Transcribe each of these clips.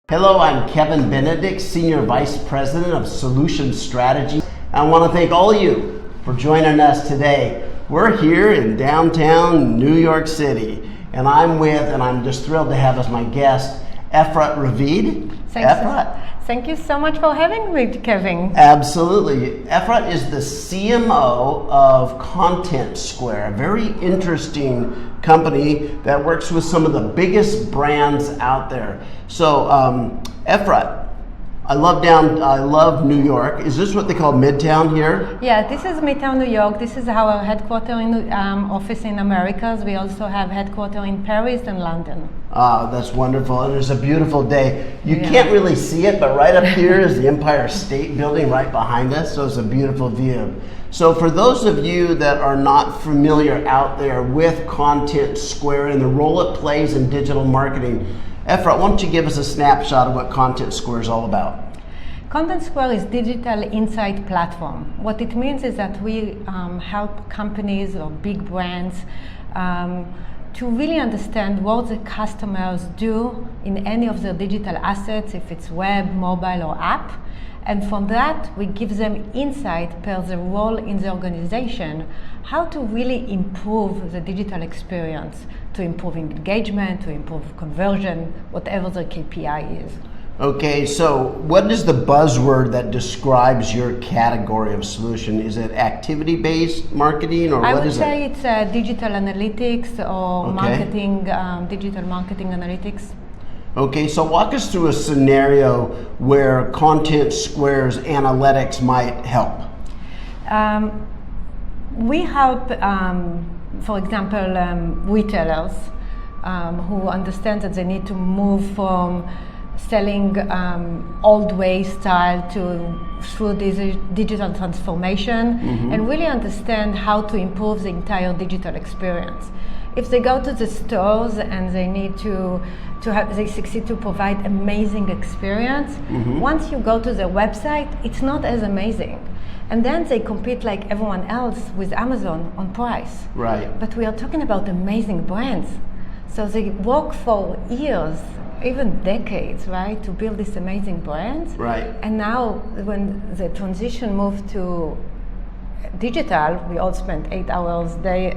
Hello, I'm Kevin Benedict, Senior Vice President of Solution Strategy. I want to thank all of you for joining us today. We're here in downtown New York City, and I'm just thrilled to have as my guest, Efrat Ravid. Thank you so much for having me, Kevin. Absolutely. Efrat is the CMO of ContentSquare, a very interesting company that works with some of the biggest brands out there. So, Efrat, I love New York. Is this what they call Midtown here? Yeah, this is Midtown New York. This is our headquarters in office in Americas. We also have headquarters in Paris and London. That's wonderful, and it's a beautiful day. You can't really see it, but right up here is the Empire State Building right behind us, so it's a beautiful view. So for those of you that are not familiar out there with ContentSquare and the role it plays in digital marketing, Efrat, why don't you give us a snapshot of what ContentSquare is all about? ContentSquare is digital insight platform. What it means is that we help companies or big brands to really understand what the customers do in any of their digital assets, if it's web, mobile, or app. And from that, we give them insight per the role in the organization, how to really improve the digital experience, to improve engagement, to improve conversion, whatever the KPI is. Okay, so what is the buzzword that describes your category of solution? Is it activity-based marketing, or what is it? I would say it's digital analytics or marketing, digital marketing analytics. Okay, so walk us through a scenario where ContentSquare's analytics might help. We help, for example, retailers who understand that they need to move from selling old way style through this digital transformation, and really understand how to improve the entire digital experience. If they go to the stores and they need they succeed to provide amazing experience, once you go to their website, it's not as amazing. And then they compete like everyone else with Amazon on price. Right. But we are talking about amazing brands. So they work for years, even decades, right, to build these amazing brands. Right. And now when the transition moved to digital, we all spent 8 hours a day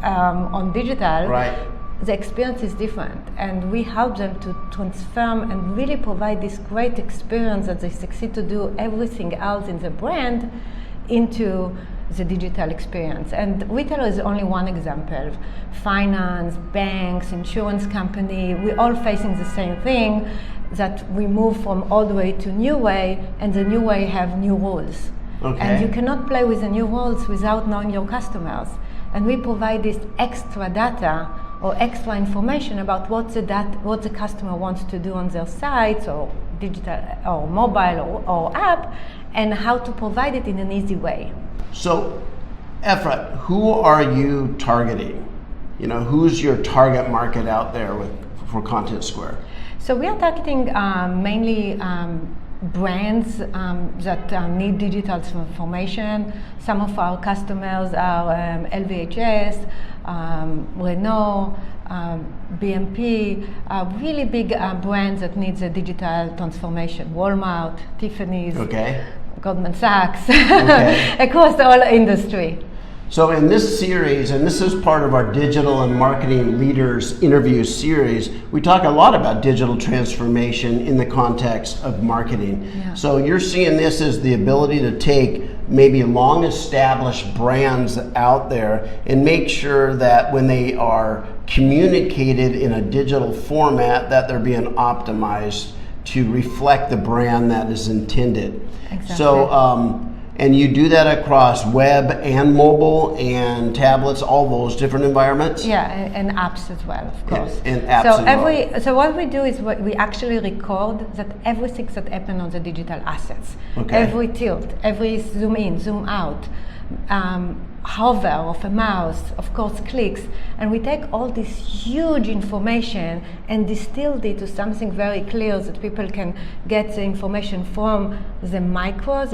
on digital. Right. The experience is different, and we help them to transform and really provide this great experience that they succeed to do everything else in the brand into the digital experience. And retailer is only one example. Finance, banks, insurance company, we're all facing the same thing, that we move from old way to new way, and the new way have new rules. Okay. And you cannot play with the new rules without knowing your customers. And we provide this extra data or extra information about what the customer wants to do on their sites or digital or mobile or app, and how to provide it in an easy way. So, Efrat, who are you targeting? You know, who's your target market out there for ContentSquare? So we are targeting mainly brands that need digital transformation. Some of our customers are LVHS, Renault, BMP, really big brands that need a digital transformation. Walmart, Tiffany's, Goldman Sachs, across all industry. So in this series, and this is part of our Digital and Marketing Leaders interview series, we talk a lot about digital transformation in the context of marketing. Yeah. So you're seeing this as the ability to take maybe long established brands out there and make sure that when they are communicated in a digital format, that they're being optimized to reflect the brand that is intended. Exactly. So, and you do that across web and mobile and tablets, all those different environments? Yeah, and apps as well, of course. And apps so what we do is we actually record that everything that happens on the digital assets. Every tilt, every zoom in, zoom out. hover of a mouse, of course clicks, and we take all this huge information and distilled it to something very clear that people can get the information from the micro,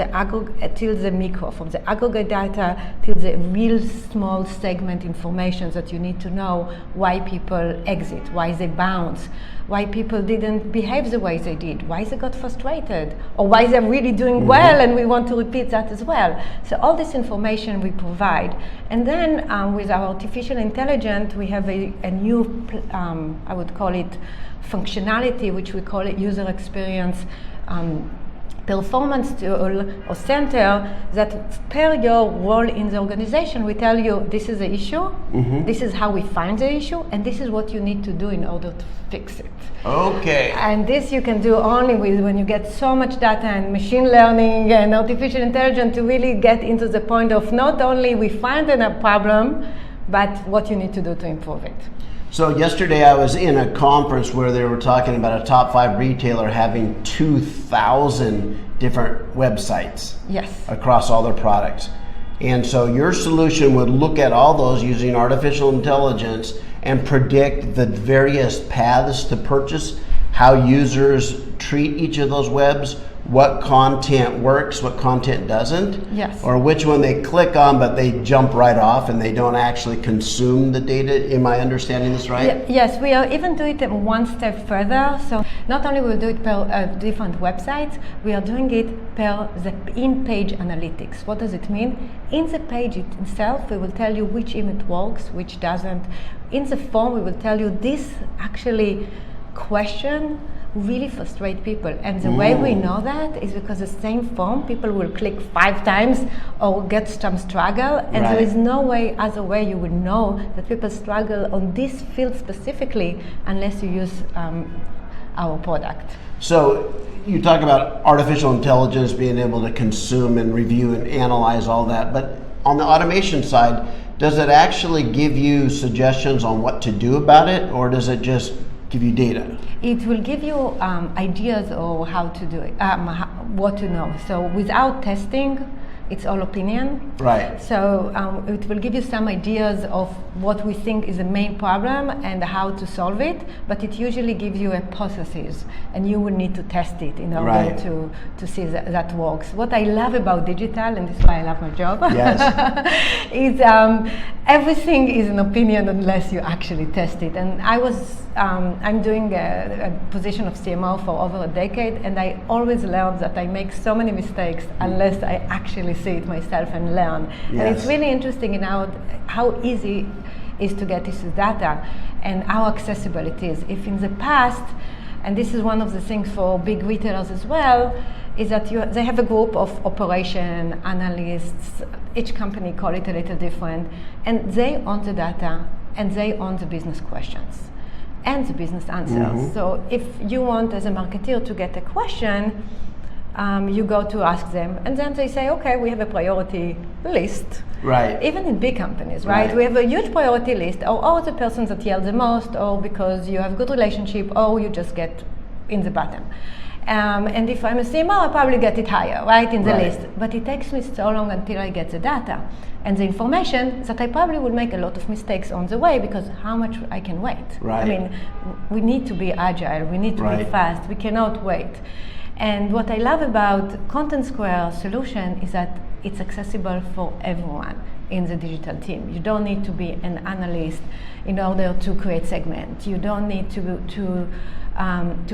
till the micro, from the aggregate data till the real small segment information that you need to know why people exit, why they bounce, why people didn't behave the way they did, why they got frustrated, or why they're really doing well, and we want to repeat that as well. So all this information we provide. And then with our artificial intelligence, we have a new, I would call it functionality, which we call it user experience performance tool or center, that per your role in the organization, we tell you this is the issue, this is how we find the issue, and this is what you need to do in order to fix it. Okay. And this you can do only with when you get so much data and machine learning and artificial intelligence to really get into the point of not only we find a problem, but what you need to do to improve it. So yesterday I was in a conference where they were talking about a top 5 retailer having 2,000 different websites across all their products. And so your solution would look at all those using artificial intelligence and predict the various paths to purchase, how users treat each of those webs, what content works, what content doesn't, or which one they click on but they jump right off and they don't actually consume the data. Am I understanding this right? Yes, we are even doing it one step further. So not only we'll do it per different websites, we are doing it per the in-page analytics. What does it mean? In the page itself, we will tell you which image works, which doesn't. In the form, we will tell you this actually question really frustrate people, and the way we know that is because the same form people will click 5 times or get some struggle, and there is no other way you would know that people struggle on this field specifically unless you use our product. So you talk about artificial intelligence being able to consume and review and analyze all that, but on the automation side, does it actually give you suggestions on what to do about it, or does it just give you data? It will give you ideas of how to do it, what to know. So without testing, it's all opinion. Right. So it will give you some ideas of what we think is the main problem and how to solve it, but it usually gives you a hypothesis, and you will need to test it in order to see that works. What I love about digital, and this is why I love my job, is everything is an opinion unless you actually test it. And I'm doing a position of CMO for over a decade, and I always learned that I make so many mistakes unless I actually see it myself and learn. And it's really interesting in how easy is to get this data and how accessible it is. If in the past, and this is one of the things for big retailers as well, is that they have a group of operation analysts, each company call it a little different, and they own the data and they own the business questions and the business answers. So if you want as a marketer to get a question, you go to ask them, and then they say, okay, we have a priority list. Right. Even in big companies, right? We have a huge priority list, or the persons that yell the most, or because you have good relationship, or you just get in the bottom. And if I'm a CMO, I'll probably get it higher, right, in the list. But it takes me so long until I get the data and the information that I probably will make a lot of mistakes on the way, because how much I can wait? Right. I mean, we need to be agile, we need to be fast, we cannot wait. And what I love about ContentSquare solution is that it's accessible for everyone in the digital team. You don't need to be an analyst in order to create segments. You don't need to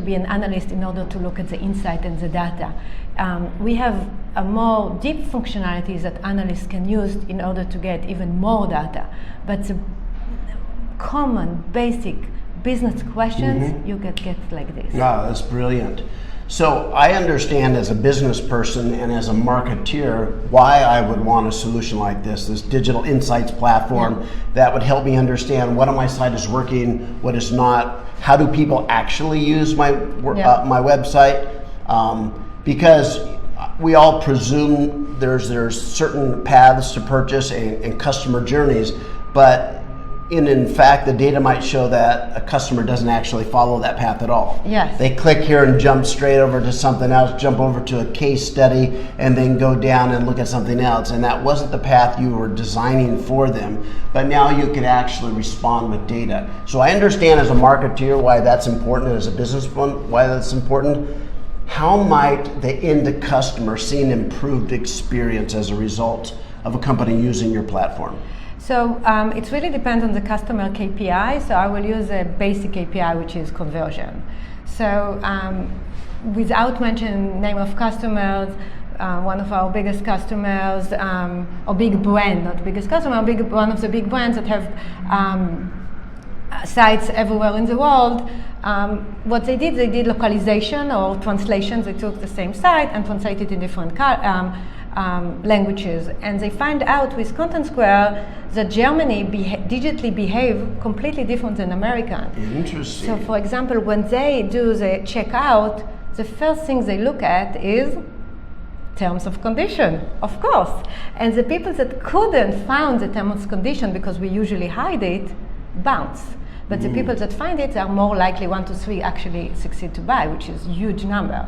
be an analyst in order to look at the insight and the data. We have a more deep functionalities that analysts can use in order to get even more data. But the common, basic business questions, you get like this. Yeah, that's brilliant. So I understand as a business person and as a marketeer why I would want a solution like this digital insights platform that would help me understand what on my site is working, what is not, how do people actually use my my website, because we all presume there's certain paths to purchase and customer journeys, but in fact, the data might show that a customer doesn't actually follow that path at all. Yes. They click here and jump straight over to something else, jump over to a case study, and then go down and look at something else. And that wasn't the path you were designing for them, but now you can actually respond with data. So I understand as a marketeer why that's important, and as a businessman why that's important. How might the end customer see an improved experience as a result of a company using your platform? So it really depends on the customer KPI. So I will use a basic KPI, which is conversion. So without mentioning name of customers, one of our biggest customers, or big brand, not biggest customer, one of the big brands that have sites everywhere in the world. What they did localization or translation. They took the same site and translated in different languages, and they find out with ContentSquare that Germany digitally behave completely different than America. Interesting. So, for example, when they do the checkout, the first thing they look at is terms of condition, of course. And the people that couldn't find the terms of condition because we usually hide it, bounce. But the people that find it are more likely 1 to 3 actually succeed to buy, which is a huge number.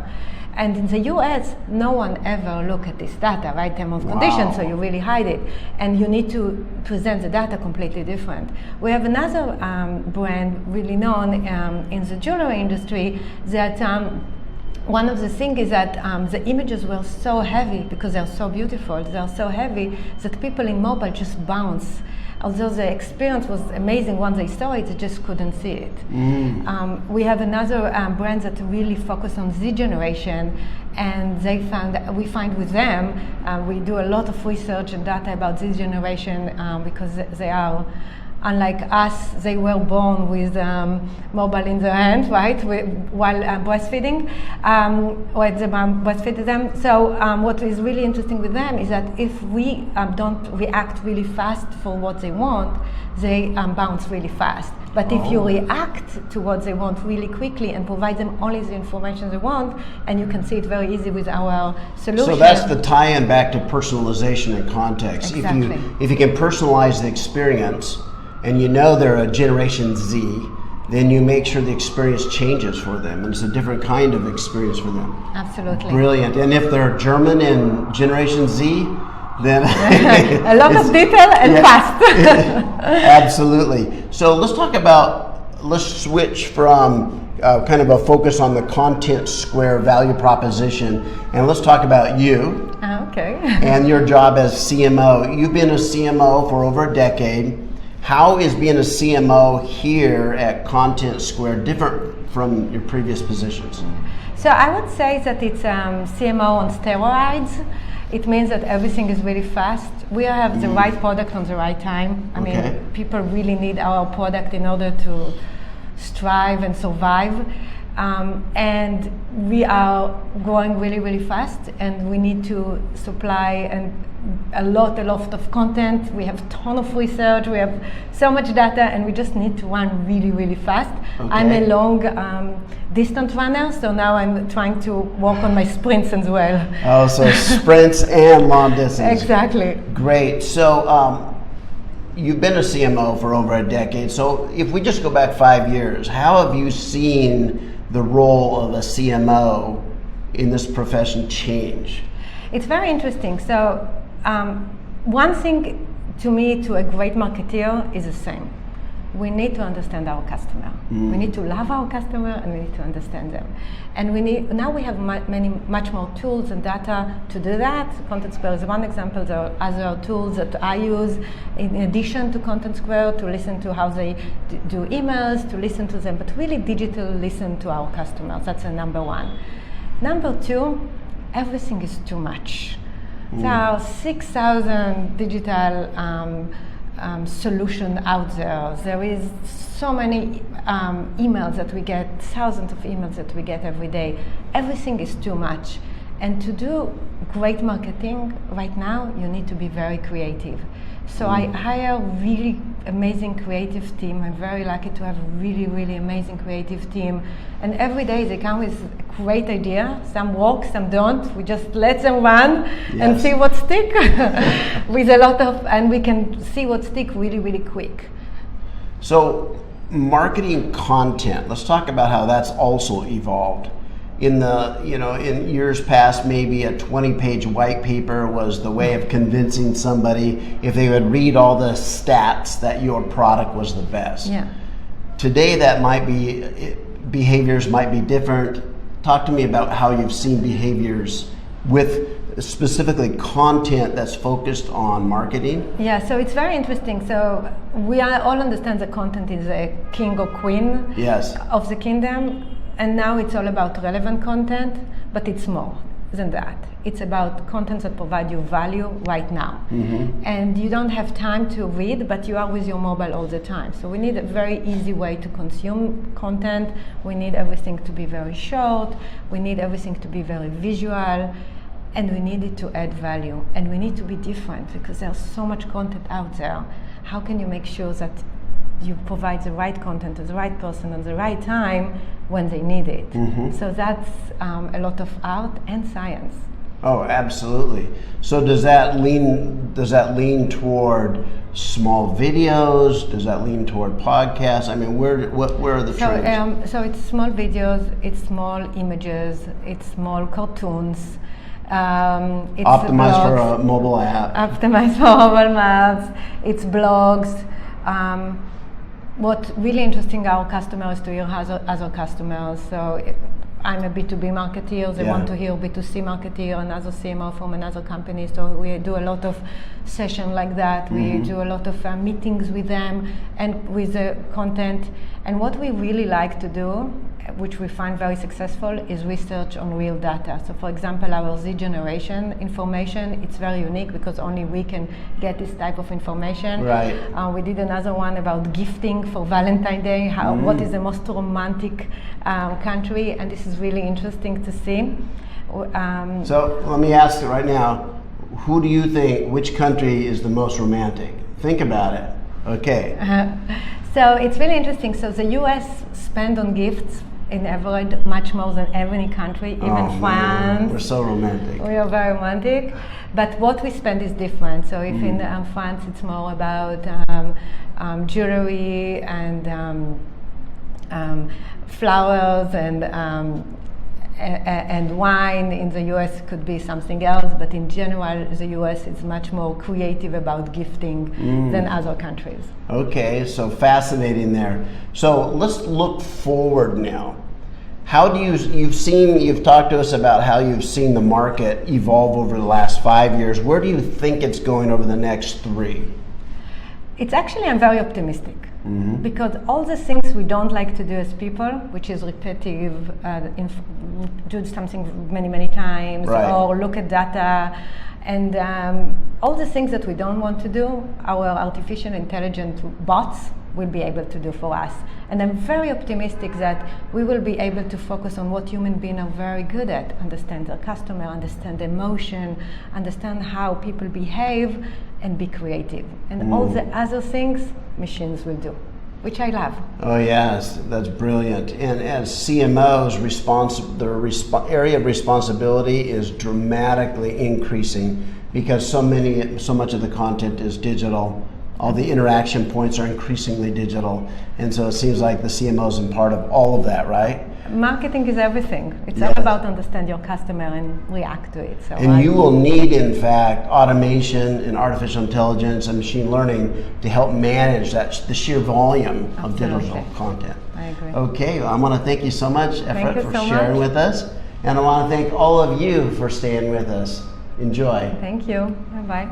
And in the US, no one ever look at this data, right? Terms of condition, so you really hide it. And you need to present the data completely different. We have another brand really known in the jewelry industry that one of the things is that the images were so heavy because they're so beautiful, they're so heavy that people in mobile just bounce. Although the experience was amazing once they saw it, they just couldn't see it. We have another brand that really focus on Z generation, and we find with them, we do a lot of research and data about Z generation because they are, unlike us, they were born with mobile in their hand, right, while breastfeeding, when the mom breastfeeded them. So what is really interesting with them is that if we don't react really fast for what they want, they bounce really fast. But if you react to what they want really quickly and provide them only the information they want, and you can see it very easy with our solution. So that's the tie-in back to personalization and context. Exactly. If you can personalize the experience, and you know they're a Generation Z, then you make sure the experience changes for them, and it's a different kind of experience for them. Absolutely. Brilliant. And if they're German and Generation Z, then a lot of detail and fast. Absolutely. So let's switch from kind of a focus on the ContentSquare value proposition, and let's talk about you. Okay. And your job as CMO. You've been a CMO for over a decade. How is being a CMO here at ContentSquare different from your previous positions? So I would say that it's CMO on steroids. It means that everything is really fast. We have the right product on the right time. I mean, people really need our product in order to strive and survive. And we are growing really, really fast, and we need to supply a lot of content. We have a ton of research, we have so much data, and we just need to run really, really fast. I'm a long distance runner, so now I'm trying to work on my sprints as well. Oh, so sprints and long distance. Exactly. Great. So you've been a CMO for over a decade. So if we just go back 5 years, how have you seen the role of a CMO in this profession change? It's very interesting. So one thing to me, to a great marketeer, is the same. We need to understand our customer. We need to love our customer, and we need to understand them. And now we have much more tools and data to do that. ContentSquare is one example. There are other tools that I use in addition to ContentSquare to listen to how they do emails, to listen to them, but really digital listen to our customers. That's a number one. Number two, everything is too much. There are 6,000 digital solution out there. There is so many emails that we get, thousands of emails that we get every day. Everything is too much. And to do great marketing right now, you need to be very creative. So I hire a really amazing creative team. I'm very lucky to have a really, really amazing creative team. And every day they come with a great idea. Some work, some don't. We just let them run and see what stick with a lot of, and we can see what stick really, really quick. So marketing content, let's talk about how that's also evolved. In in years past, maybe a 20-page white paper was the way of convincing somebody if they would read all the stats that your product was the best. Yeah. Today that might be, behaviors might be different. Talk to me about how you've seen behaviors with specifically content that's focused on marketing. Yeah, so it's very interesting. So we all understand that content is a king or queen Yes. of the kingdom, and now it's all about relevant content, but it's more than that. It's about content that provide you value right now. Mm-hmm. And you don't have time to read, but you are with your mobile all the time. So we need a very easy way to consume content. We need everything to be very short. We need everything to be very visual. And we need it to add value. And we need to be different because there's so much content out there. How can you make sure that you provide the right content to the right person at the right time when they need it? Mm-hmm. So that's a lot of art and science. Oh, absolutely. So does that lean toward small videos? Does that lean toward podcasts? I mean, where are the trends? So it's small videos, it's small images, it's small cartoons. It's Optimized for blogs, a mobile app. Optimized for mobile maps. It's blogs. What really interesting our customers to hear other customers. So I'm a B2B marketer. They want to hear B2C marketer, another CMO from another company. So we do a lot of sessions like that. Mm-hmm. We do a lot of meetings with them and with the content. And what we really like to do, which we find very successful, is research on real data. So for example, our Z generation information, it's very unique because only we can get this type of information. Right. We did another one about gifting for Valentine's Day, what is the most romantic country, and this is really interesting to see. So let me ask you right now, who do you think, which country is the most romantic? Think about it. Okay. So it's really interesting. So the US spend on gifts in average much more than any country, even France. Man, we're so romantic. We are very romantic, but what we spend is different. So if in France it's more about jewelry and flowers and wine, in the US could be something else, but in general the US is much more creative about gifting than other countries. Okay, so fascinating there. So let's look forward now. How do you've talked to us about how you've seen the market evolve over the last 5 years. Where do you think it's going over the next 3? It's actually, I'm very optimistic. Because all the things we don't like to do as people, which is repetitive, do something many times, right, or look at data, and all the things that we don't want to do, our artificial intelligent bots will be able to do for us. And I'm very optimistic that we will be able to focus on what human beings are very good at: understand their customer, understand emotion, understand how people behave, and be creative. And all the other things machines will do, which I love. Oh yes, that's brilliant. And as CMOs, their area of responsibility is dramatically increasing because so much of the content is digital. All the interaction points are increasingly digital, and so it seems like the CMO is in part of all of that, right? Marketing is everything. It's all about understand your customer and react to it. So and you will need, in fact, automation and artificial intelligence and machine learning to help manage the sheer volume of digital content. I agree. Okay, well, I want to thank you so much, Efrat, for sharing with us, and I want to thank all of you for staying with us. Enjoy. Thank you. Bye-bye.